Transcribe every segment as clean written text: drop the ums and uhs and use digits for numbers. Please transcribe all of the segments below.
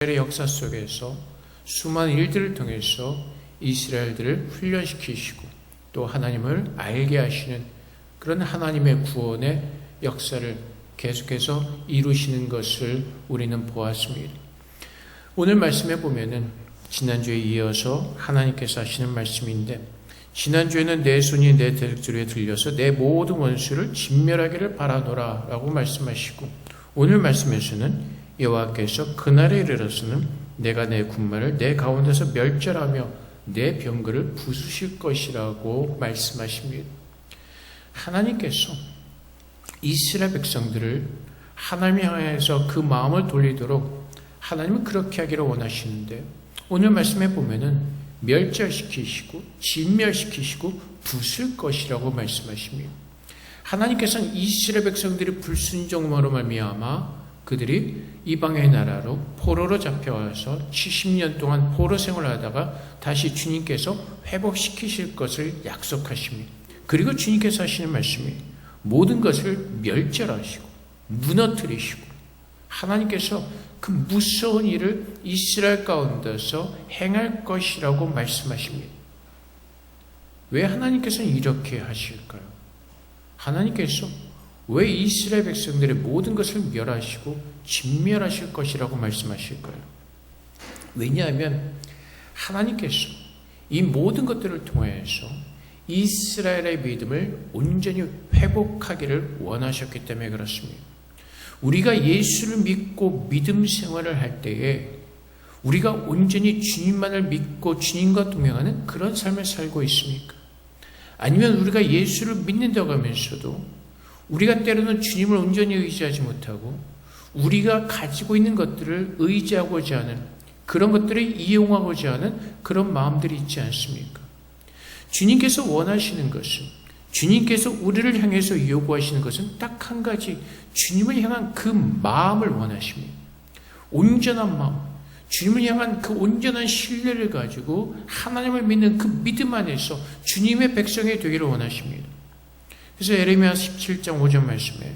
이스라엘의 역사 속에서 수많은 일들을 통해서 이스라엘들을 훈련시키시고 또 하나님을 알게 하시는 그런 하나님의 구원의 역사를 계속해서 이루시는 것을 우리는 보았습니다. 오늘 말씀에 보면은 지난주에 이어서 하나님께서 하시는 말씀인데, 지난주에는 내 손이 내 대적들에 들려서 내 모든 원수를 진멸하기를 바라노라 라고 말씀하시고, 오늘 말씀에서는 여호와께서 그날에 이르러서는 내가 내 군마를 내 가운데서 멸절하며 내 병거를 부수실 것이라고 말씀하십니다. 하나님께서 이스라엘 백성들을 하나님 향해서 그 마음을 돌리도록 하나님은 그렇게 하기를 원하시는데, 오늘 말씀에 보면은 멸절시키시고 진멸시키시고 부술 것이라고 말씀하십니다. 하나님께서는 이스라엘 백성들이 불순종으로 말미암아 그들이 이방의 나라로 포로로 잡혀와서 70년 동안 포로 생활하다가 다시 주님께서 회복시키실 것을 약속하십니다. 그리고 주님께서 하시는 말씀이 모든 것을 멸절하시고 무너뜨리시고 하나님께서 그 무서운 일을 이스라엘 가운데서 행할 것이라고 말씀하십니다. 왜 하나님께서는 이렇게 하실까요? 하나님께서 왜 이스라엘 백성들의 모든 것을 멸하시고 진멸하실 것이라고 말씀하실까요? 왜냐하면 하나님께서 이 모든 것들을 통해서 이스라엘의 믿음을 온전히 회복하기를 원하셨기 때문에 그렇습니다. 우리가 예수를 믿고 믿음 생활을 할 때에 우리가 온전히 주님만을 믿고 주님과 동행하는 그런 삶을 살고 있습니까? 아니면 우리가 예수를 믿는다고 하면서도 우리가 때로는 주님을 온전히 의지하지 못하고 우리가 가지고 있는 것들을 의지하고자 하는 그런 것들을 이용하고자 하는 그런 마음들이 있지 않습니까? 주님께서 원하시는 것은, 주님께서 우리를 향해서 요구하시는 것은 딱 한 가지, 주님을 향한 그 마음을 원하십니다. 온전한 마음, 주님을 향한 그 온전한 신뢰를 가지고 하나님을 믿는 그 믿음 안에서 주님의 백성이 되기를 원하십니다. 그래서 예레미야 17장 5절 말씀에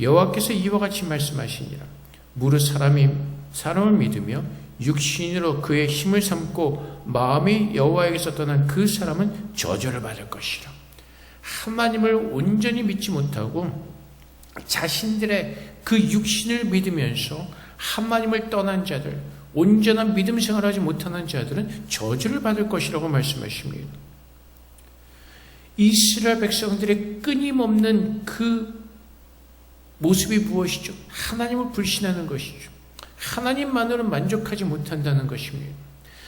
여호와께서 이와 같이 말씀하시니라. 무릇 사람을 믿으며 육신으로 그의 힘을 삼고 마음이 여호와에게서 떠난 그 사람은 저주를 받을 것이라. 하나님을 온전히 믿지 못하고 자신들의 그 육신을 믿으면서 하나님을 떠난 자들, 온전한 믿음 생활하지 못하는 자들은 저주를 받을 것이라고 말씀하십니다. 이스라엘 백성들의 끊임없는 그 모습이 무엇이죠? 하나님을 불신하는 것이죠. 하나님만으로는 만족하지 못한다는 것입니다.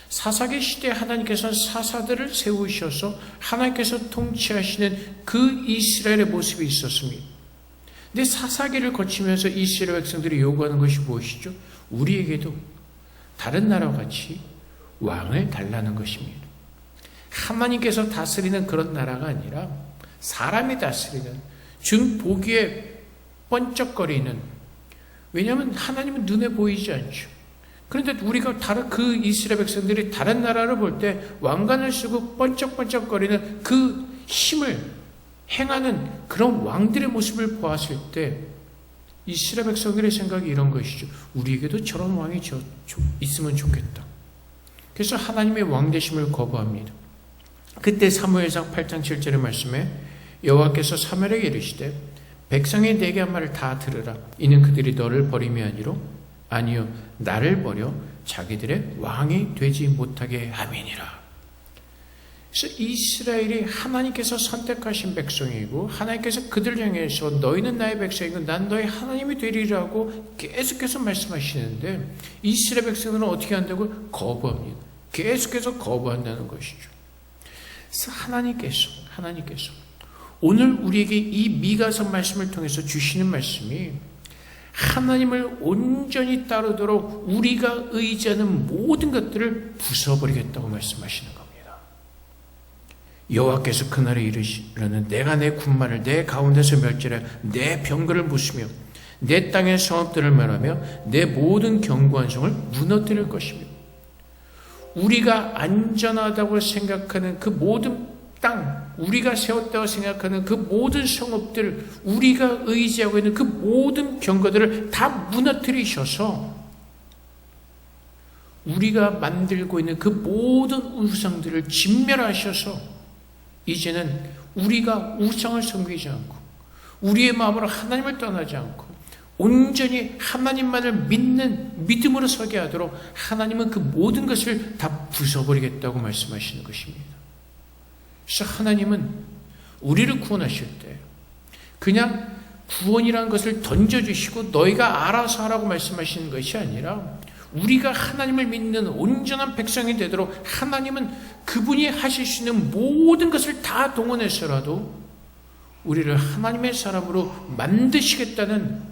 사사기 시대에 하나님께서는 사사들을 세우셔서 하나님께서 통치하시는 그 이스라엘의 모습이 있었습니다. 근데 사사기를 거치면서 이스라엘 백성들이 요구하는 것이 무엇이죠? 우리에게도 다른 나라와 같이 왕을 달라는 것입니다. 하나님께서 다스리는 그런 나라가 아니라 사람이 다스리는, 즉 보기에 번쩍거리는, 왜냐하면 하나님은 눈에 보이지 않죠. 그런데 우리가 그 이스라엘 백성들이 다른 나라를 볼 때 왕관을 쓰고 번쩍번쩍거리는 그 힘을 행하는 그런 왕들의 모습을 보았을 때 이스라엘 백성들의 생각이 이런 것이죠. 우리에게도 저런 왕이 있으면 좋겠다. 그래서 하나님의 왕 되심을 거부합니다. 그때 사무엘상 8장 7절의 말씀에 여호와께서 사무엘에게 이르시되 백성이 내게 한 말을 다 들으라. 이는 그들이 너를 버림이 아니요 나를 버려 자기들의 왕이 되지 못하게 함이니라. 그래서 이스라엘이 하나님께서 선택하신 백성이고 하나님께서 그들을 향해서 너희는 나의 백성이고 난 너희 하나님이 되리라고 계속해서 말씀하시는데 이스라엘 백성들은 어떻게 한다고? 거부합니다. 계속해서 거부한다는 것이죠. 그래서 하나님께서 오늘 우리에게 이 미가서 말씀을 통해서 주시는 말씀이 하나님을 온전히 따르도록 우리가 의지하는 모든 것들을 부숴버리겠다고 말씀하시는 겁니다. 여호와께서 그날에 이르시려는 내가 내 군마를 내 가운데서 멸절해 내 병거를 부수며 내 땅의 성읍들을 멸하며 내 모든 견고한 성을 무너뜨릴 것입니다. 우리가 안전하다고 생각하는 그 모든 땅, 우리가 세웠다고 생각하는 그 모든 성읍들, 우리가 의지하고 있는 그 모든 병거들을 다 무너뜨리셔서 우리가 만들고 있는 그 모든 우상들을 진멸하셔서 이제는 우리가 우상을 섬기지 않고 우리의 마음으로 하나님을 떠나지 않고 온전히 하나님만을 믿는 믿음으로 서게 하도록 하나님은 그 모든 것을 다 부숴버리겠다고 말씀하시는 것입니다. 그래서 하나님은 우리를 구원하실 때 그냥 구원이라는 것을 던져주시고 너희가 알아서 하라고 말씀하시는 것이 아니라 우리가 하나님을 믿는 온전한 백성이 되도록 하나님은 그분이 하실 수 있는 모든 것을 다 동원해서라도 우리를 하나님의 사람으로 만드시겠다는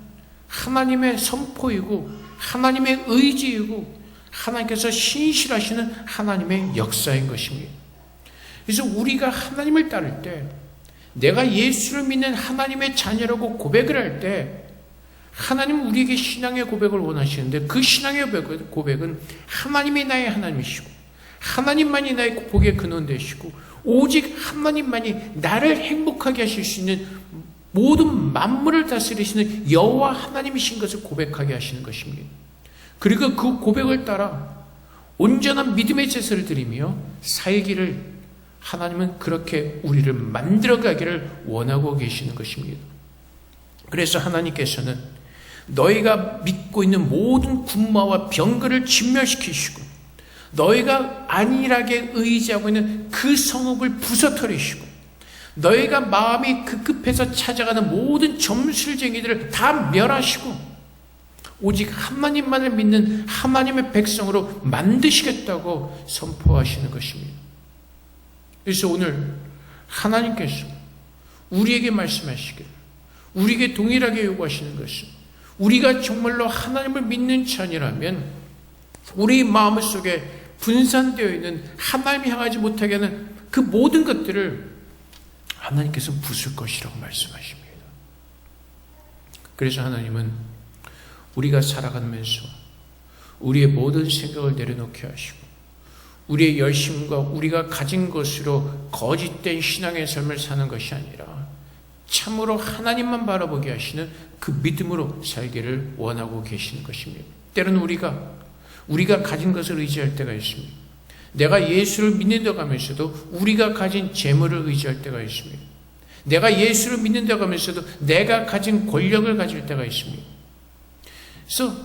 하나님의 선포이고 하나님의 의지이고 하나님께서 신실하시는 하나님의 역사인 것입니다. 그래서 우리가 하나님을 따를 때 내가 예수를 믿는 하나님의 자녀라고 고백을 할 때 하나님은 우리에게 신앙의 고백을 원하시는데 그 신앙의 고백은 하나님이 나의 하나님이시고 하나님만이 나의 복의 근원 되시고 오직 하나님만이 나를 행복하게 하실 수 있는 모든 만물을 다스리시는 여호와 하나님이신 것을 고백하게 하시는 것입니다. 그리고 그 고백을 따라 온전한 믿음의 제사를 드리며 살기를 하나님은 그렇게 우리를 만들어가기를 원하고 계시는 것입니다. 그래서 하나님께서는 너희가 믿고 있는 모든 군마와 병거를 진멸시키시고 너희가 안일하게 의지하고 있는 그 성읍을 부서뜨리시고 너희가 마음이 급급해서 찾아가는 모든 점술쟁이들을 다 멸하시고 오직 하나님만을 믿는 하나님의 백성으로 만드시겠다고 선포하시는 것입니다. 그래서 오늘 하나님께서 우리에게 말씀하시기를 우리에게 동일하게 요구하시는 것은 우리가 정말로 하나님을 믿는 자녀라면 우리 마음속에 분산되어 있는 하나님이 향하지 못하게 하는 그 모든 것들을 하나님께서 부술 것이라고 말씀하십니다. 그래서 하나님은 우리가 살아가면서 우리의 모든 생각을 내려놓게 하시고 우리의 열심과 우리가 가진 것으로 거짓된 신앙의 삶을 사는 것이 아니라 참으로 하나님만 바라보게 하시는 그 믿음으로 살기를 원하고 계시는 것입니다. 때로는 우리가 가진 것을 의지할 때가 있습니다. 내가 예수를 믿는다고 하면서도 우리가 가진 재물을 의지할 때가 있습니다. 내가 예수를 믿는다고 하면서도 내가 가진 권력을 가질 때가 있습니다. 그래서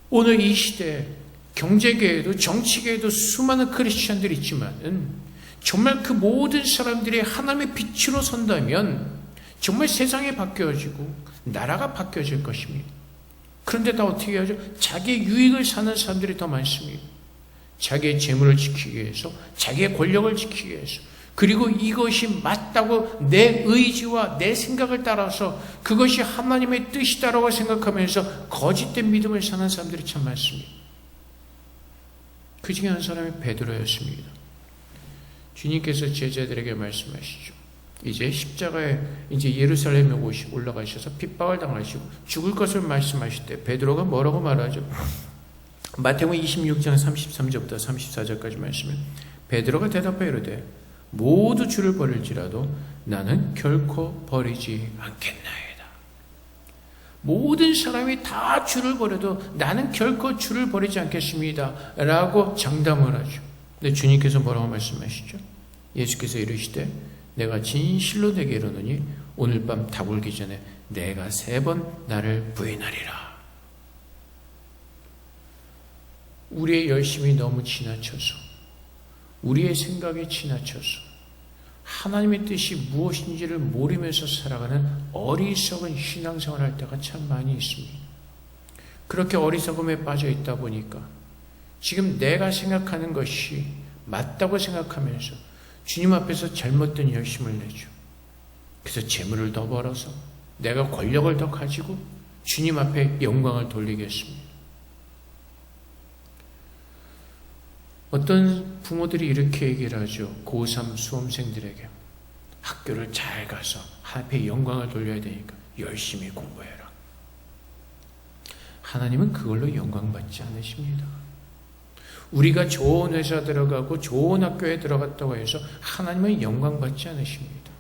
오늘 이 시대에 경제계에도 정치계에도 수많은 크리스찬들이 있지만 정말 그 모든 사람들이 하나님의 빛으로 선다면 정말 세상이 바뀌어지고 나라가 바뀌어질 것입니다. 그런데 다 어떻게 하죠? 자기의 유익을 사는 사람들이 더 많습니다. 자기의 재물을 지키기 위해서, 자기의 권력을 지키기 위해서, 그리고 이것이 맞다고 내 의지와 내 생각을 따라서 그것이 하나님의 뜻이다라고 생각하면서 거짓된 믿음을 사는 사람들이 참 많습니다. 그 중에 한 사람이 베드로였습니다. 주님께서 제자들에게 말씀하시죠. 이제 십자가에 이제 예루살렘에 올라가셔서 핍박을 당하시고 죽을 것을 말씀하실 때 베드로가 뭐라고 말하죠? 마태복음 26장 33절부터 34절까지 말씀을 베드로가 대답하여 이르되 모두 주를 버릴지라도 나는 결코 버리지 않겠나이다. 모든 사람이 다 주를 버려도 나는 결코 주를 버리지 않겠습니다 라고 장담을 하죠. 근데 주님께서 뭐라고 말씀하시죠? 예수께서 이르시되 내가 진실로 내게 이르노니 오늘 밤 다불기 전에 내가 3번 나를 부인하리라. 우리의 열심이 너무 지나쳐서 우리의 생각에 지나쳐서 하나님의 뜻이 무엇인지를 모르면서 살아가는 어리석은 신앙생활을 할 때가 참 많이 있습니다. 그렇게 어리석음에 빠져 있다 보니까 지금 내가 생각하는 것이 맞다고 생각하면서 주님 앞에서 잘못된 열심을 내죠. 그래서 재물을 더 벌어서 내가 권력을 더 가지고 주님 앞에 영광을 돌리겠습니다. 어떤 부모들이 이렇게 얘기를 하죠. 고3 수험생들에게 학교를 잘 가서 하나님의 영광을 돌려야 되니까 열심히 공부해라. 하나님은 그걸로 영광 받지 않으십니다. 우리가 좋은 회사 들어가고 좋은 학교에 들어갔다고 해서 하나님은 영광 받지 않으십니다.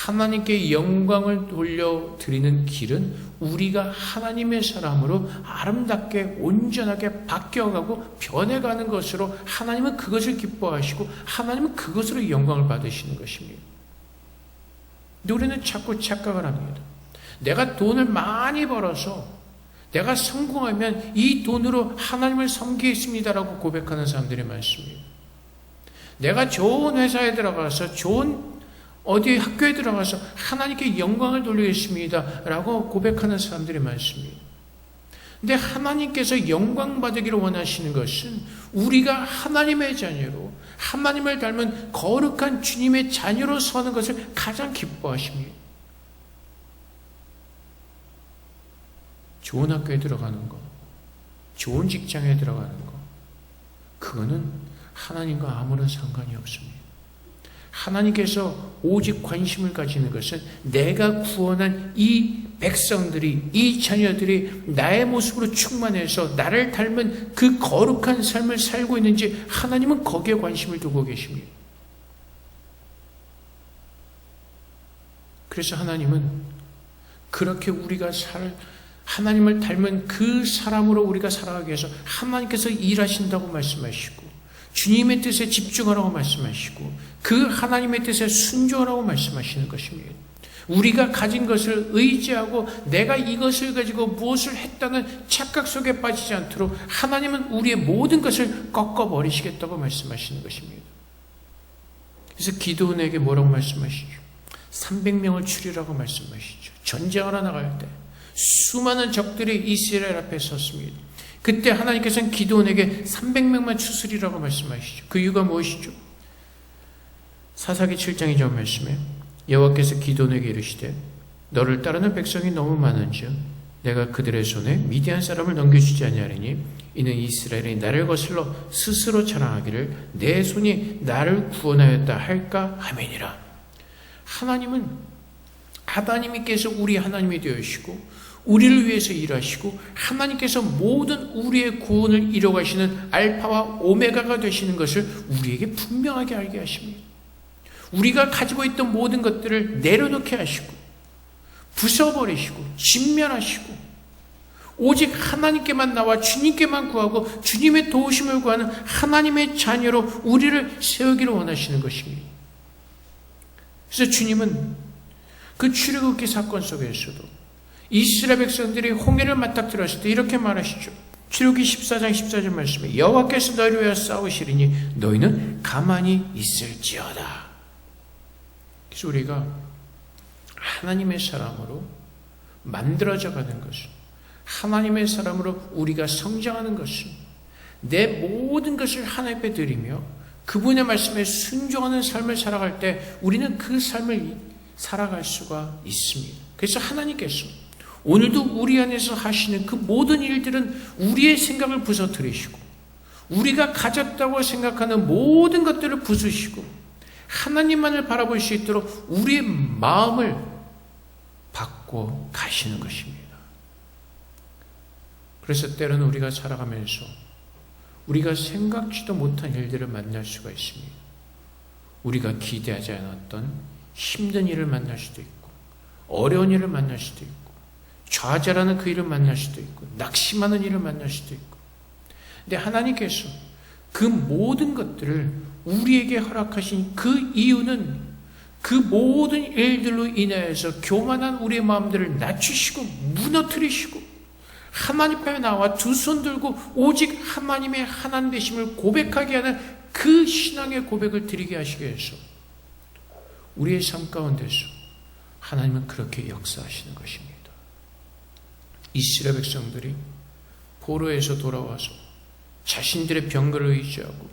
하나님께 영광을 돌려드리는 길은 우리가 하나님의 사람으로 아름답게 온전하게 바뀌어가고 변해가는 것으로 하나님은 그것을 기뻐하시고 하나님은 그것으로 영광을 받으시는 것입니다. 근데 우리는 자꾸 착각을 합니다. 내가 돈을 많이 벌어서 내가 성공하면 이 돈으로 하나님을 섬기겠습니다라고 고백하는 사람들이 많습니다. 내가 좋은 회사에 들어가서 좋은 어디 학교에 들어가서 하나님께 영광을 돌리겠습니다 라고 고백하는 사람들이 많습니다. 근데 하나님께서 영광 받으기를 원하시는 것은 우리가 하나님의 자녀로 하나님을 닮은 거룩한 주님의 자녀로 서는 것을 가장 기뻐하십니다. 좋은 학교에 들어가는 거, 좋은 직장에 들어가는 거, 그거는 하나님과 아무런 상관이 없습니다. 하나님께서 오직 관심을 가지는 것은 내가 구원한 이 백성들이, 이 자녀들이 나의 모습으로 충만해서 나를 닮은 그 거룩한 삶을 살고 있는지 하나님은 거기에 관심을 두고 계십니다. 그래서 하나님은 그렇게 우리가 하나님을 닮은 그 사람으로 우리가 살아가기 위해서 하나님께서 일하신다고 말씀하시고 주님의 뜻에 집중하라고 말씀하시고 그 하나님의 뜻에 순종하라고 말씀하시는 것입니다. 우리가 가진 것을 의지하고 내가 이것을 가지고 무엇을 했다는 착각 속에 빠지지 않도록 하나님은 우리의 모든 것을 꺾어버리시겠다고 말씀하시는 것입니다. 그래서 기드온에게 뭐라고 말씀하시죠? 300명을 추리라고 말씀하시죠. 전쟁하러 나갈 때 수많은 적들이 이스라엘 앞에 섰습니다. 그때 하나님께서는 기드온에게 300명만 추스리라고 말씀하시죠. 그 이유가 무엇이죠? 사사기 7장에 저 말씀에 여호와께서 기드온에게 이르시되 너를 따르는 백성이 너무 많은즉 내가 그들의 손에 미디안 사람을 넘겨주지 아니하리니 이는 이스라엘이 나를 거슬러 스스로 자랑하기를 내 손이 나를 구원하였다 할까 하매니라. 하나님께서 우리 하나님이 되시고 우리를 위해서 일하시고 하나님께서 모든 우리의 구원을 이뤄가시는 알파와 오메가가 되시는 것을 우리에게 분명하게 알게 하십니다. 우리가 가지고 있던 모든 것들을 내려놓게 하시고 부숴버리시고 진멸하시고 오직 하나님께만 나와 주님께만 구하고 주님의 도우심을 구하는 하나님의 자녀로 우리를 세우기를 원하시는 것입니다. 그래서 주님은 그 출애굽기 사건 속에서도 이스라엘 백성들이 홍해를 맞닥뜨렸을 때 이렇게 말하시죠. 출애굽기 14장 14절 말씀에 여호와께서 너희를 위하여 싸우시리니 너희는 가만히 있을지어다. 그래서 우리가 하나님의 사람으로 만들어져 가는 것은 하나님의 사람으로 우리가 성장하는 것은 내 모든 것을 하나님 앞에 드리며 그분의 말씀에 순종하는 삶을 살아갈 때 우리는 그 삶을 살아갈 수가 있습니다. 그래서 하나님께서 오늘도 우리 안에서 하시는 그 모든 일들은 우리의 생각을 부서뜨리시고 우리가 가졌다고 생각하는 모든 것들을 부수시고 하나님만을 바라볼 수 있도록 우리의 마음을 바꿔 가시는 것입니다. 그래서 때로는 우리가 살아가면서 우리가 생각지도 못한 일들을 만날 수가 있습니다. 우리가 기대하지 않았던 힘든 일을 만날 수도 있고 어려운 일을 만날 수도 있고 좌절하는 그 일을 만날 수도 있고 낙심하는 일을 만날 수도 있고 근데 하나님께서 그 모든 것들을 우리에게 허락하신 그 이유는 그 모든 일들로 인하여서 교만한 우리의 마음들을 낮추시고 무너뜨리시고 하나님 앞에 나와 두 손 들고 오직 하나님의 하나님 되심을 고백하게 하는 그 신앙의 고백을 드리게 하시기 위해서 우리의 삶 가운데서 하나님은 그렇게 역사하시는 것입니다. 이스라엘 백성들이 포로에서 돌아와서 자신들의 병거를 의지하고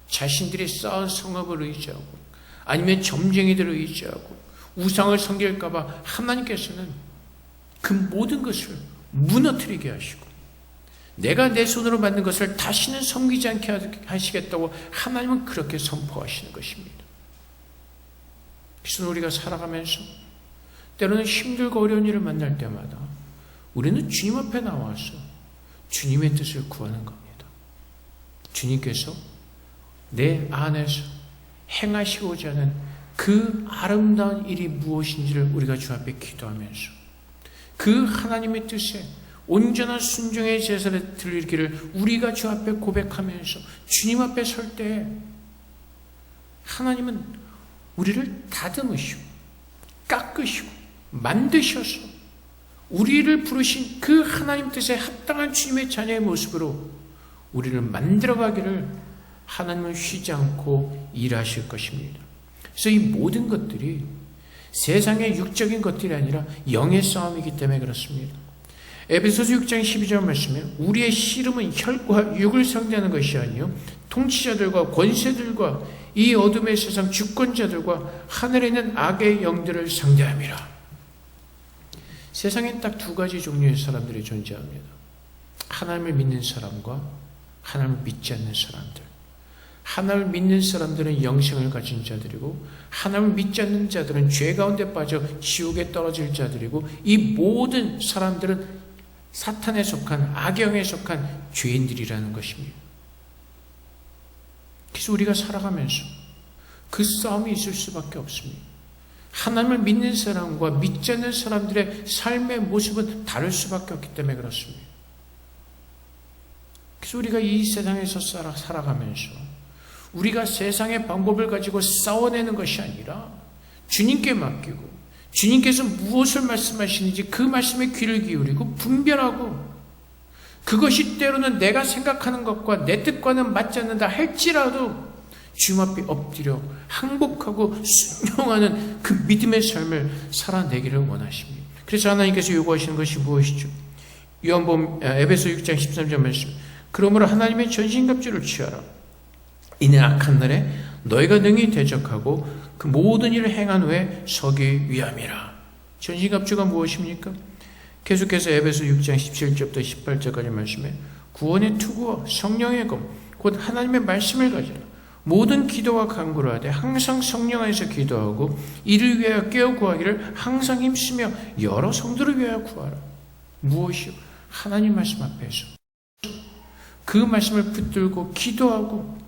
자신들이 쌓은 성읍을 의지하고 아니면 점쟁이들을 의지하고 우상을 섬길까 봐 하나님께서는 그 모든 것을 무너뜨리게 하시고 내가 내 손으로 만든 것을 다시는 섬기지 않게 하시겠다고 하나님은 그렇게 선포하시는 것입니다. 그래서 우리가 살아가면서 때로는 힘들고 어려운 일을 만날 때마다 우리는 주님 앞에 나와서 주님의 뜻을 구하는 겁니다. 주님께서 내 안에서 행하시고자 하는 그 아름다운 일이 무엇인지를 우리가 주 앞에 기도하면서 그 하나님의 뜻에 온전한 순종의 제사를 드리기를 우리가 주 앞에 고백하면서 주님 앞에 설 때 하나님은 우리를 다듬으시고 깎으시고 만드셔서 우리를 부르신 그 하나님 뜻에 합당한 주님의 자녀의 모습으로 우리를 만들어가기를 하나님은 쉬지 않고 일하실 것입니다. 그래서 이 모든 것들이 세상의 육적인 것들이 아니라 영의 싸움이기 때문에 그렇습니다. 에베소서 6장 12절 말씀에 우리의 씨름은 혈과 육을 상대하는 것이 아니요 통치자들과 권세들과 이 어둠의 세상 주권자들과 하늘에 있는 악의 영들을 상대함이라. 세상엔 딱 두 가지 종류의 사람들이 존재합니다. 하나님을 믿는 사람과 하나님을 믿지 않는 사람들. 하나님을 믿는 사람들은 영생을 가진 자들이고 하나님을 믿지 않는 자들은 죄 가운데 빠져 지옥에 떨어질 자들이고 이 모든 사람들은 사탄에 속한 악영에 속한 죄인들이라는 것입니다. 그래서 우리가 살아가면서 그 싸움이 있을 수밖에 없습니다. 하나님을 믿는 사람과 믿지 않는 사람들의 삶의 모습은 다를 수밖에 없기 때문에 그렇습니다. 그래서 우리가 이 세상에서 살아가면서 우리가 세상의 방법을 가지고 싸워내는 것이 아니라 주님께 맡기고 주님께서 무엇을 말씀하시는지 그 말씀에 귀를 기울이고 분별하고 그것이 때로는 내가 생각하는 것과 내 뜻과는 맞지 않는다 할지라도 주님 앞에 엎드려 항복하고 순종하는 그 믿음의 삶을 살아내기를 원하십니다. 그래서 하나님께서 요구하시는 것이 무엇이죠? 에베소 6장 13절 말씀. 그러므로 하나님의 전신갑주를 취하라. 이는 악한 날에 너희가 능히 대적하고 그 모든 일을 행한 후에 서기 위함이라. 전신갑주가 무엇입니까? 계속해서 에베소 6장 17절부터 18절까지 말씀에 구원의 투구와 성령의 검, 곧 하나님의 말씀을 가지라. 모든 기도와 간구를 하되 항상 성령 안에서 기도하고 이를 위하여 깨어 구하기를 항상 힘쓰며 여러 성도를 위하여 구하라. 무엇이요? 하나님 말씀 앞에서 그 말씀을 붙들고 기도하고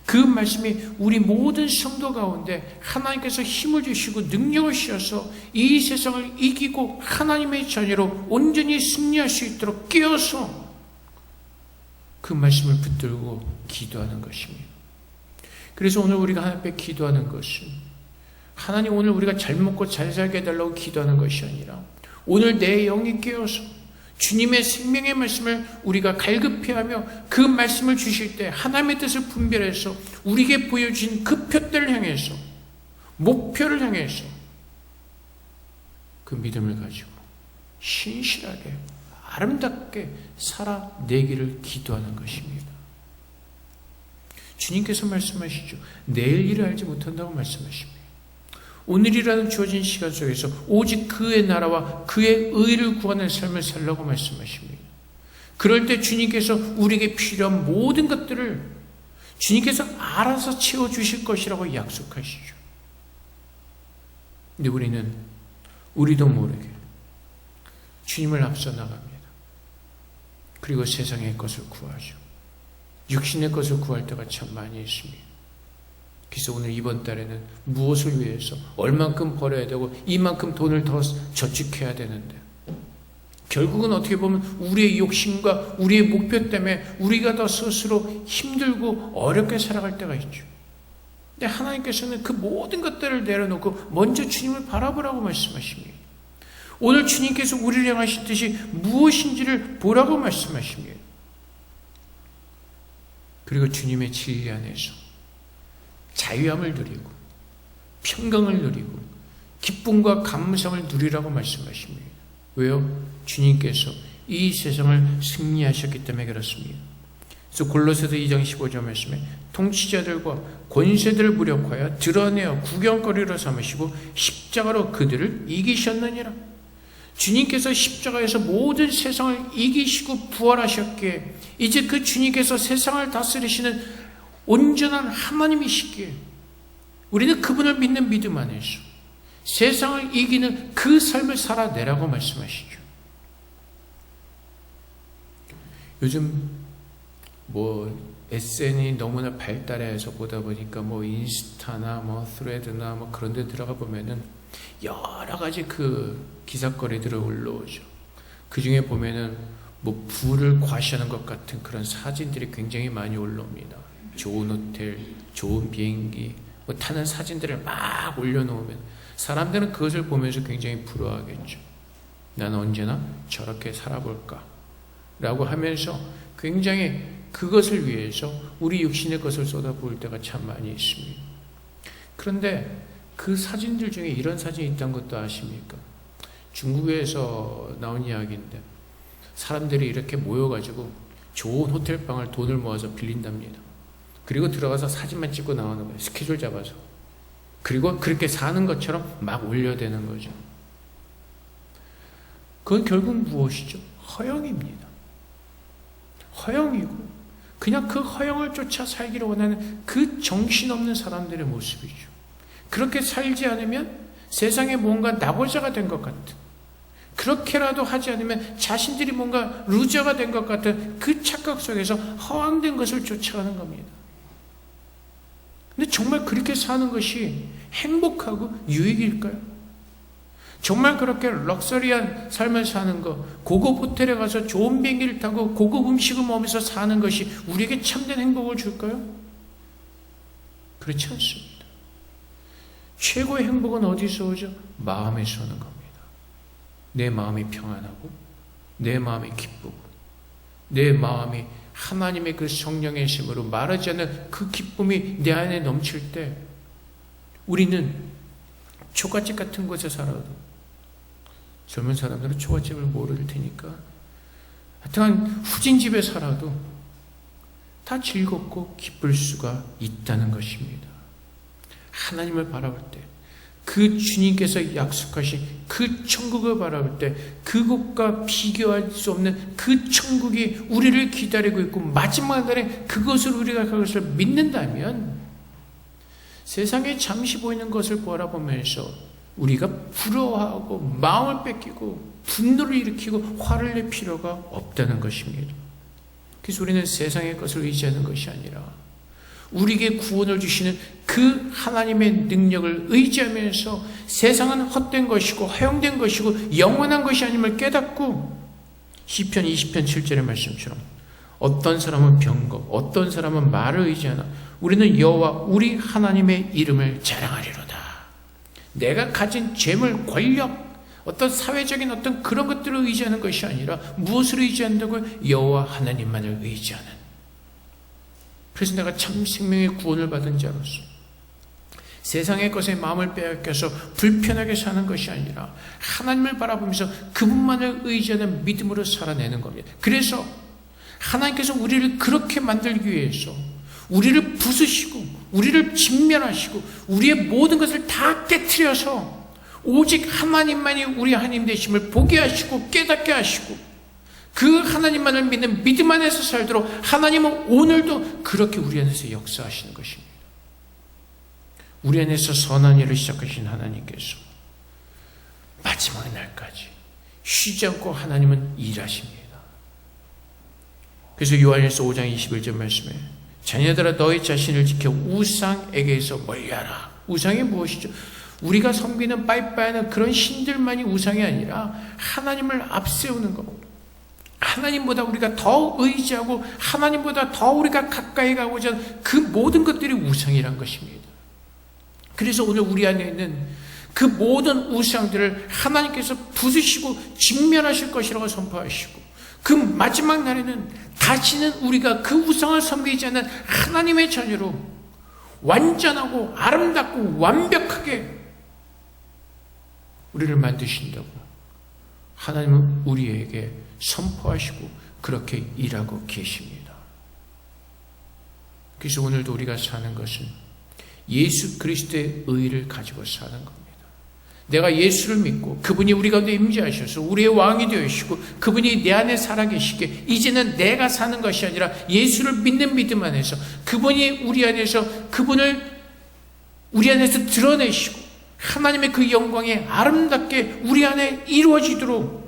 그 말씀이 우리 모든 성도 가운데 하나님께서 힘을 주시고 능력을 주셔서 이 세상을 이기고 하나님의 자녀로 온전히 승리할 수 있도록 깨어서 그 말씀을 붙들고 기도하는 것입니다. 그래서 오늘 우리가 하나님 앞에 기도하는 것은 하나님 오늘 우리가 잘 먹고 잘 살게 해달라고 기도하는 것이 아니라 오늘 내 영이 깨어서 주님의 생명의 말씀을 우리가 갈급해하며 그 말씀을 주실 때 하나님의 뜻을 분별해서 우리에게 보여주신 그 표대를 향해서 목표를 향해서 그 믿음을 가지고 신실하게 아름답게 살아내기를 기도하는 것입니다. 주님께서 말씀하시죠. 내일 일을 알지 못한다고 말씀하십니다. 오늘이라는 주어진 시간 속에서 오직 그의 나라와 그의 의를 구하는 삶을 살라고 말씀하십니다. 그럴 때 주님께서 우리에게 필요한 모든 것들을 주님께서 알아서 채워주실 것이라고 약속하시죠. 근데 우리도 모르게 주님을 앞서 나갑니다. 그리고 세상의 것을 구하죠. 육신의 것을 구할 때가 참 많이 있습니다. 그래서 오늘 이번 달에는 무엇을 위해서 얼만큼 벌어야 되고 이만큼 돈을 더 저축해야 되는데 결국은 어떻게 보면 우리의 욕심과 우리의 목표 때문에 우리가 더 스스로 힘들고 어렵게 살아갈 때가 있죠. 근데 하나님께서는 그 모든 것들을 내려놓고 먼저 주님을 바라보라고 말씀하십니다. 오늘 주님께서 우리를 향하신 뜻이 무엇인지를 보라고 말씀하십니다. 그리고 주님의 진리 안에서 자유함을 누리고 평강을 누리고 기쁨과 감성을 누리라고 말씀하십니다. 왜요? 주님께서 이 세상을 승리하셨기 때문에 그렇습니다. 그래서 골로새서 2장 15절 말씀에 통치자들과 권세들을 무력하여 드러내어 구경거리로 삼으시고 십자가로 그들을 이기셨느니라. 주님께서 십자가에서 모든 세상을 이기시고 부활하셨기에 이제 그 주님께서 세상을 다스리시는 온전한 하나님이시기에 우리는 그분을 믿는 믿음 안에서 세상을 이기는 그 삶을 살아내라고 말씀하시죠. 요즘 SN이 너무나 발달해서 보다 보니까 인스타나 스레드나 그런 데 들어가 보면은 여러 가지 그 기사거리들을 올라오죠. 그 중에 보면은 부를 과시하는 것 같은 그런 사진들이 굉장히 많이 올라옵니다. 좋은 호텔, 좋은 비행기, 타는 사진들을 막 올려놓으면 사람들은 그것을 보면서 굉장히 부러워하겠죠. 나는 언제나 저렇게 살아볼까? 라고 하면서 굉장히 그것을 위해서 우리 육신의 것을 쏟아부을 때가 참 많이 있습니다. 그런데 그 사진들 중에 이런 사진이 있다는 것도 아십니까? 중국에서 나온 이야기인데 사람들이 이렇게 모여가지고 좋은 호텔방을 돈을 모아서 빌린답니다. 그리고 들어가서 사진만 찍고 나오는 거예요. 스케줄 잡아서. 그리고 그렇게 사는 것처럼 막 올려대는 거죠. 그건 결국 무엇이죠? 허영입니다. 허영이고 그냥 그 허영을 쫓아 살기를 원하는 그 정신없는 사람들의 모습이죠. 그렇게 살지 않으면 세상에 뭔가 낙오자가 된 것 같은, 그렇게라도 하지 않으면 자신들이 뭔가 루저가 된 것 같은 그 착각 속에서 허황된 것을 쫓아가는 겁니다. 근데 정말 그렇게 사는 것이 행복하고 유익일까요? 정말 그렇게 럭셔리한 삶을 사는 것, 고급 호텔에 가서 좋은 비행기를 타고 고급 음식을 먹으면서 사는 것이 우리에게 참된 행복을 줄까요? 그렇지 않습니다. 최고의 행복은 어디서 오죠? 마음에서 오는 겁니다. 내 마음이 평안하고 내 마음이 기쁘고 내 마음이 하나님의 그 성령의 힘으로 말하지 않는 그 기쁨이 내 안에 넘칠 때 우리는 초가집 같은 곳에 살아도, 젊은 사람들은 초가집을 모를 테니까 하여튼 후진집에 살아도 다 즐겁고 기쁠 수가 있다는 것입니다. 하나님을 바라볼 때, 그 주님께서 약속하신 그 천국을 바라볼 때 그것과 비교할 수 없는 그 천국이 우리를 기다리고 있고 마지막 날에 그것을 우리가 그것을 믿는다면 세상에 잠시 보이는 것을 바라보면서 우리가 부러워하고 마음을 뺏기고 분노를 일으키고 화를 낼 필요가 없다는 것입니다. 그래서 우리는 세상의 것을 의지하는 것이 아니라 우리에게 구원을 주시는 그 하나님의 능력을 의지하면서 세상은 헛된 것이고 허용된 것이고 영원한 것이 아님을 깨닫고, 시편 20편 7절의 말씀처럼 어떤 사람은 병거, 어떤 사람은 말을 의지하나 우리는 여호와 우리 하나님의 이름을 자랑하리로다. 내가 가진 재물, 권력, 어떤 사회적인 어떤 그런 것들을 의지하는 것이 아니라 무엇을 의지한다고요? 여호와 하나님만을 의지하는. 그래서 내가 참 생명의 구원을 받은 자로서 세상의 것에 마음을 빼앗겨서 불편하게 사는 것이 아니라 하나님을 바라보면서 그분만을 의지하는 믿음으로 살아내는 겁니다. 그래서 하나님께서 우리를 그렇게 만들기 위해서 우리를 부수시고 우리를 진멸하시고 우리의 모든 것을 다 깨트려서 오직 하나님만이 우리 하나님 되심을 보게 하시고 깨닫게 하시고 그 하나님만을 믿는 믿음 안에서 살도록 하나님은 오늘도 그렇게 우리 안에서 역사하시는 것입니다. 우리 안에서 선한 일을 시작하신 하나님께서 마지막 날까지 쉬지 않고 하나님은 일하십니다. 그래서 요한일서 5장 21절 말씀에 자녀들아 너희 자신을 지켜 우상에게서 멀리하라. 우상이 무엇이죠? 우리가 섬기는 빠이빠이는 그런 신들만이 우상이 아니라 하나님을 앞세우는 겁니다. 하나님보다 우리가 더 의지하고 하나님보다 더 우리가 가까이 가고자 하는 그 모든 것들이 우상이란 것입니다. 그래서 오늘 우리 안에 있는 그 모든 우상들을 하나님께서 부수시고 진멸하실 것이라고 선포하시고 그 마지막 날에는 다시는 우리가 그 우상을 섬기지 않는 하나님의 자녀로 완전하고 아름답고 완벽하게 우리를 만드신다고 하나님은 우리에게 선포하시고 그렇게 일하고 계십니다. 그래서 오늘도 우리가 사는 것은 예수 그리스도의 의를 가지고 사는 겁니다. 내가 예수를 믿고 그분이 우리 가운데 임재하셔서 우리의 왕이 되시고 그분이 내 안에 살아계시게 이제는 내가 사는 것이 아니라 예수를 믿는 믿음 안에서 그분이 우리 안에서 그분을 우리 안에서 드러내시고 하나님의 그 영광이 아름답게 우리 안에 이루어지도록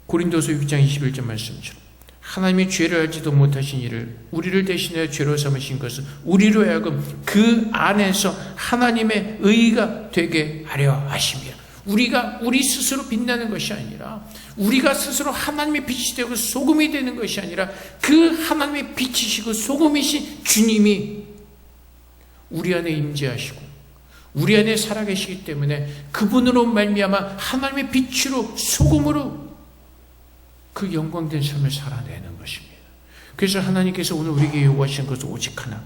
고린도서 6장 21절 말씀처럼 하나님이 죄를 알지도 못하신 이를 우리를 대신하여 죄로 삼으신 것은 우리로 하여금 그 안에서 하나님의 의가 되게 하려 하심이라. 우리가 우리 스스로 빛나는 것이 아니라, 우리가 스스로 하나님의 빛이 되고 소금이 되는 것이 아니라, 그 하나님의 빛이시고 소금이신 주님이 우리 안에 임재하시고 우리 안에 살아계시기 때문에 그분으로 말미암아 하나님의 빛으로 소금으로 그 영광된 삶을 살아내는 것입니다. 그래서 하나님께서 오늘 우리에게 요구하시는 것은 오직 하나,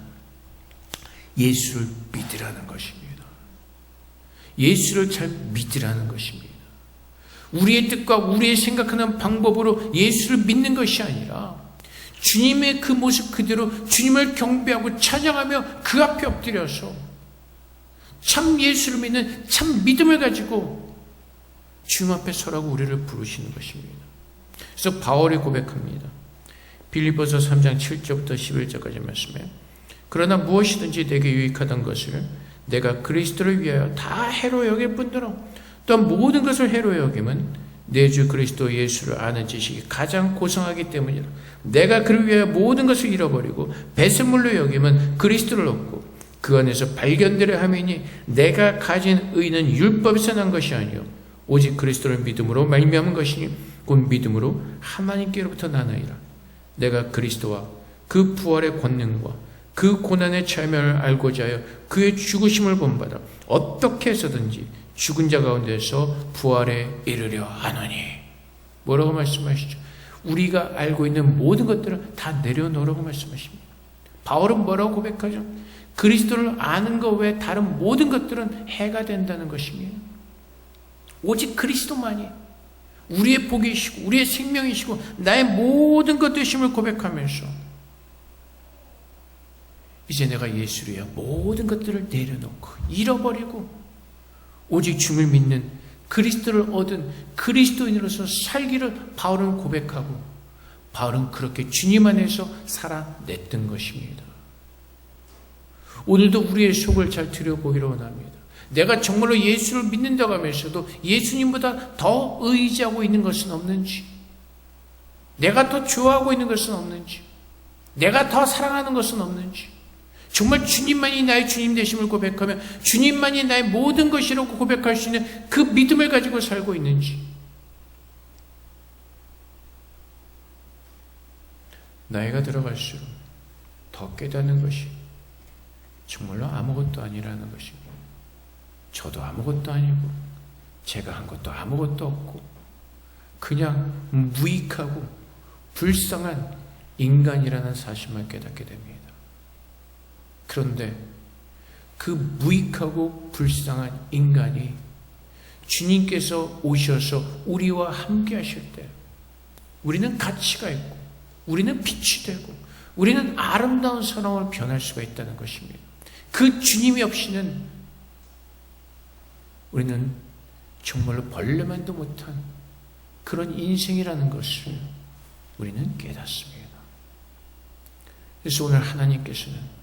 예수를 믿으라는 것입니다. 예수를 잘 믿으라는 것입니다. 우리의 뜻과 우리의 생각하는 방법으로 예수를 믿는 것이 아니라 주님의 그 모습 그대로 주님을 경배하고 찬양하며 그 앞에 엎드려서 참 예수를 믿는 참 믿음을 가지고 주님 앞에 서라고 우리를 부르시는 것입니다. 그래서 바울이 고백합니다. 빌립보서 3장 7절부터 11절까지 말씀에, 그러나 무엇이든지 내게 유익하던 것을 내가 그리스도를 위하여 다 해로 여길 뿐더러 또한 모든 것을 해로 여김은 내 주 그리스도 예수를 아는 지식이 가장 고상하기 때문이라. 내가 그를 위하여 모든 것을 잃어버리고 배설물로 여김은 그리스도를 얻고 그 안에서 발견되려 함이니 내가 가진 의는 율법에서 난 것이 아니요 오직 그리스도를 믿음으로 말미암은 것이니 곧 믿음으로 하나님께로부터 나나이라. 내가 그리스도와 그 부활의 권능과 그 고난의 참여를 알고자 하여 그의 죽으심을 본받아 어떻게 해서든지 죽은 자 가운데서 부활에 이르려 하노니. 뭐라고 말씀하시죠? 우리가 알고 있는 모든 것들을 다 내려놓으라고 말씀하십니다. 바울은 뭐라고 고백하죠? 그리스도를 아는 것 외에 다른 모든 것들은 해가 된다는 것입니다. 오직 그리스도만이 우리의 복이시고 우리의 생명이시고 나의 모든 것 되심을 고백하면서 이제 내가 예수를 위해 모든 것들을 내려놓고 잃어버리고 오직 주님을 믿는 그리스도를 얻은 그리스도인으로서 살기를 바울은 고백하고, 바울은 그렇게 주님 안에서 살아냈던 것입니다. 오늘도 우리의 속을 잘 들여보기를 원합니다. 내가 정말로 예수를 믿는다고 하면서도 예수님보다 더 의지하고 있는 것은 없는지, 내가 더 좋아하고 있는 것은 없는지, 내가 더 사랑하는 것은 없는지, 정말 주님만이 나의 주님 되심을 고백하며 주님만이 나의 모든 것이라고 고백할 수 있는 그 믿음을 가지고 살고 있는지, 나이가 들어갈수록 더 깨닫는 것이 정말로 아무것도 아니라는 것입니다. 저도 아무것도 아니고 제가 한 것도 아무것도 없고 그냥 무익하고 불쌍한 인간이라는 사실만 깨닫게 됩니다. 그런데 그 무익하고 불쌍한 인간이 주님께서 오셔서 우리와 함께 하실 때 우리는 가치가 있고 우리는 빛이 되고 우리는 아름다운 사랑으로 변할 수가 있다는 것입니다. 그 주님이 없이는 우리는 정말로 벌레만도 못한 그런 인생이라는 것을 우리는 깨닫습니다. 그래서 오늘 하나님께서는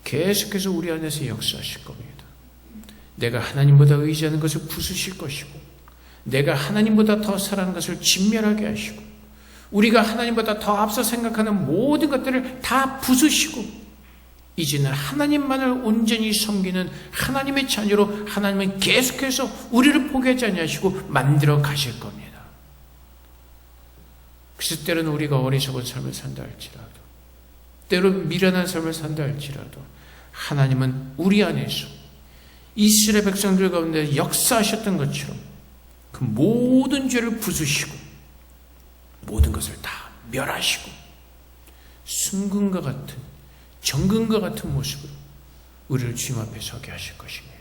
계속해서 우리 안에서 역사하실 겁니다. 내가 하나님보다 의지하는 것을 부수실 것이고, 내가 하나님보다 더 사랑하는 것을 진멸하게 하시고, 우리가 하나님보다 더 앞서 생각하는 모든 것들을 다 부수시고, 이제는 하나님만을 온전히 섬기는 하나님의 자녀로 하나님은 계속해서 우리를 포기하지 아니하시고 만들어 가실 겁니다. 그래서 때로는 우리가 어리석은 삶을 산다 할지라도, 때로는 미련한 삶을 산다 할지라도 하나님은 우리 안에서 이스라엘 백성들 가운데 역사하셨던 것처럼 그 모든 죄를 부수시고 모든 것을 다 멸하시고 순금과 같은 정금과 같은 모습으로 우리를 주님 앞에 서게 하실 것입니다.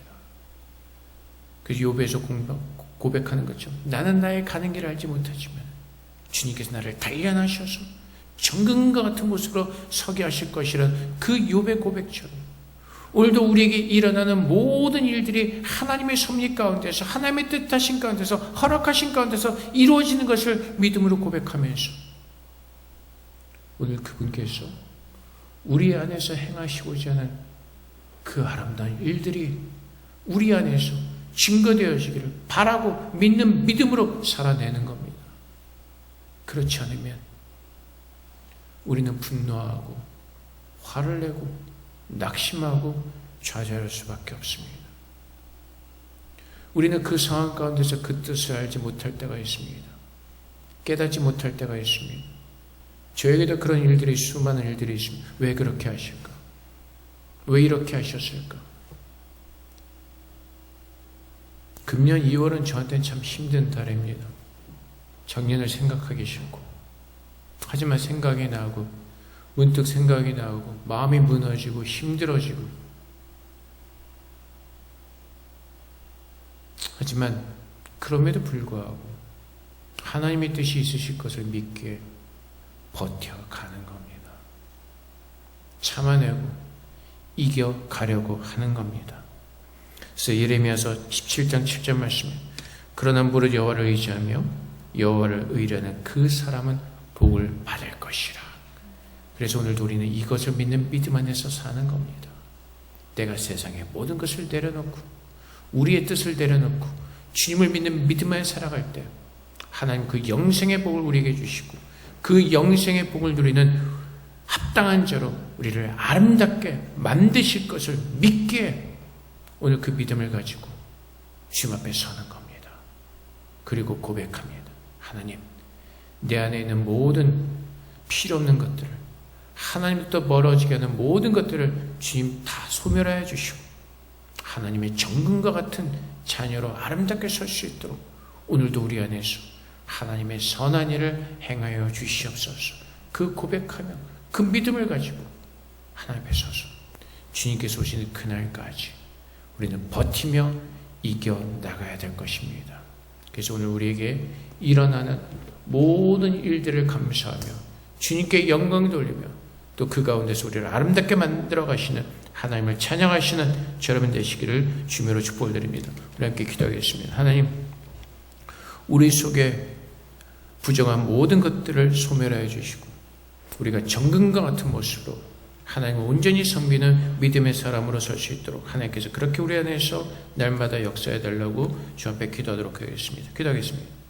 그래서 욥에서 고백하는 것처럼 나는 나의 가는 길을 알지 못하지만 주님께서 나를 단련하셔서 정금과 같은 모습으로 서게 하실 것이란 그 욥의 고백처럼 오늘도 우리에게 일어나는 모든 일들이 하나님의 섭리 가운데서 하나님의 뜻하신 가운데서 허락하신 가운데서 이루어지는 것을 믿음으로 고백하면서 오늘 그분께서 우리 안에서 행하시고자 하는 그 아름다운 일들이 우리 안에서 증거되어지기를 바라고 믿는 믿음으로 살아내는 겁니다. 그렇지 않으면 우리는 분노하고 화를 내고 낙심하고 좌절할 수밖에 없습니다. 우리는 그 상황 가운데서 그 뜻을 알지 못할 때가 있습니다. 깨닫지 못할 때가 있습니다. 저에게도 그런 일들이, 수많은 일들이 있습니다. 왜 그렇게 하실까? 왜 이렇게 하셨을까? 금년 2월은 저한테는 참 힘든 달입니다. 작년을 생각하기 싫고, 하지만 생각이 나고, 문득 생각이 나고, 마음이 무너지고 힘들어지고, 하지만 그럼에도 불구하고 하나님의 뜻이 있으실 것을 믿기에 버텨가는 겁니다. 참아내고 이겨가려고 하는 겁니다. 그래서 예레미야서 17장 7절 말씀에 그러나 무릇 여호와를 의지하며 여호와를 의뢰하는 그 사람은 복을 받을 것이라. 그래서 오늘도 우리는 이것을 믿는 믿음 안에서 사는 겁니다. 내가 세상의 모든 것을 내려놓고 우리의 뜻을 내려놓고 주님을 믿는 믿음 안에 살아갈 때 하나님 그 영생의 복을 우리에게 주시고 그 영생의 복을 누리는 합당한 자로 우리를 아름답게 만드실 것을 믿기에 오늘 그 믿음을 가지고 주님 앞에 서는 겁니다. 그리고 고백합니다. 하나님, 내 안에 있는 모든 필요 없는 것들을, 하나님부터 멀어지게 하는 모든 것들을 주님 다 소멸하여 주시고 하나님의 정금과 같은 자녀로 아름답게 설 수 있도록 오늘도 우리 안에서 하나님의 선한 일을 행하여 주시옵소서. 그 고백하며 그 믿음을 가지고 하나님 앞에 서서 주님께서 오시는 그날까지 우리는 버티며 이겨나가야 될 것입니다. 그래서 오늘 우리에게 일어나는 모든 일들을 감사하며 주님께 영광 돌리며 또 그 가운데서 우리를 아름답게 만들어 가시는 하나님을 찬양하시는 저 여러분 되시기를 주님으로 축복을 드립니다. 우리 함께 기도하겠습니다. 하나님, 우리 속에 부정한 모든 것들을 소멸하여 주시고 우리가 정금과 같은 모습으로 하나님을 온전히 섬기는 믿음의 사람으로 설 수 있도록 하나님께서 그렇게 우리 안에서 날마다 역사해 달라고 주 앞에 기도하도록 하겠습니다. 기도하겠습니다.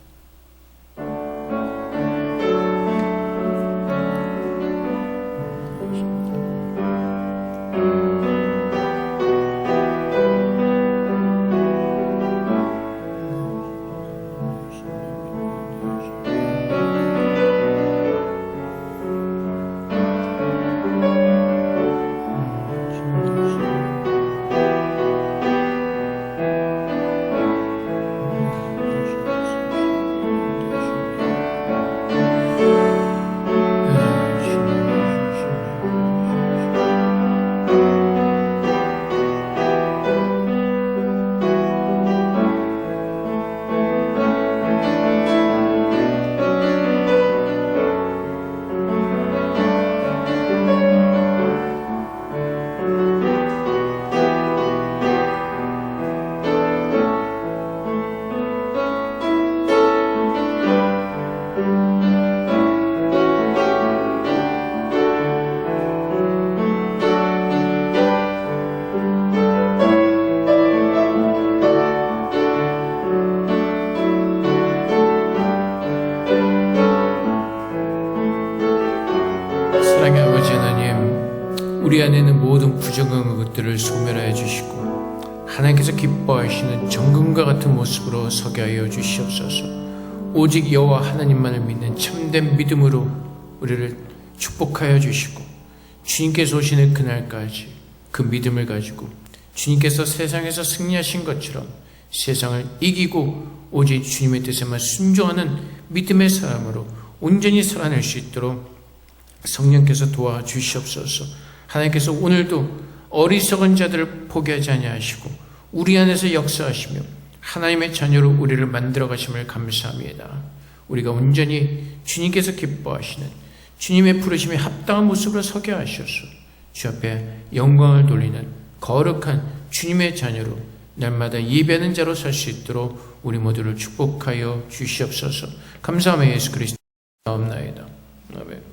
사랑의 아버지 하나님, 우리 안에 있는 모든 부정한 것들을 소멸하여 주시고 하나님께서 기뻐하시는 정금과 같은 모습으로 서게 하여 주시옵소서. 오직 여호와 하나님만을 믿는 참된 믿음으로 우리를 축복하여 주시고 주님께서 오시는 그날까지 그 믿음을 가지고 주님께서 세상에서 승리하신 것처럼 세상을 이기고 오직 주님의 뜻에만 순종하는 믿음의 사람으로 온전히 살아낼 수 있도록 성령께서 도와주시옵소서. 하나님께서 오늘도 어리석은 자들을 포기하지 아니하시고 우리 안에서 역사하시며 하나님의 자녀로 우리를 만들어 가심을 감사합니다. 우리가 온전히 주님께서 기뻐하시는 주님의 부르심에 합당한 모습으로 서게 하셔서 주 앞에 영광을 돌리는 거룩한 주님의 자녀로 날마다 예배하는 자로 살 수 있도록 우리 모두를 축복하여 주시옵소서. 감사하며 예수 그리스도 나옵나이다. 아멘.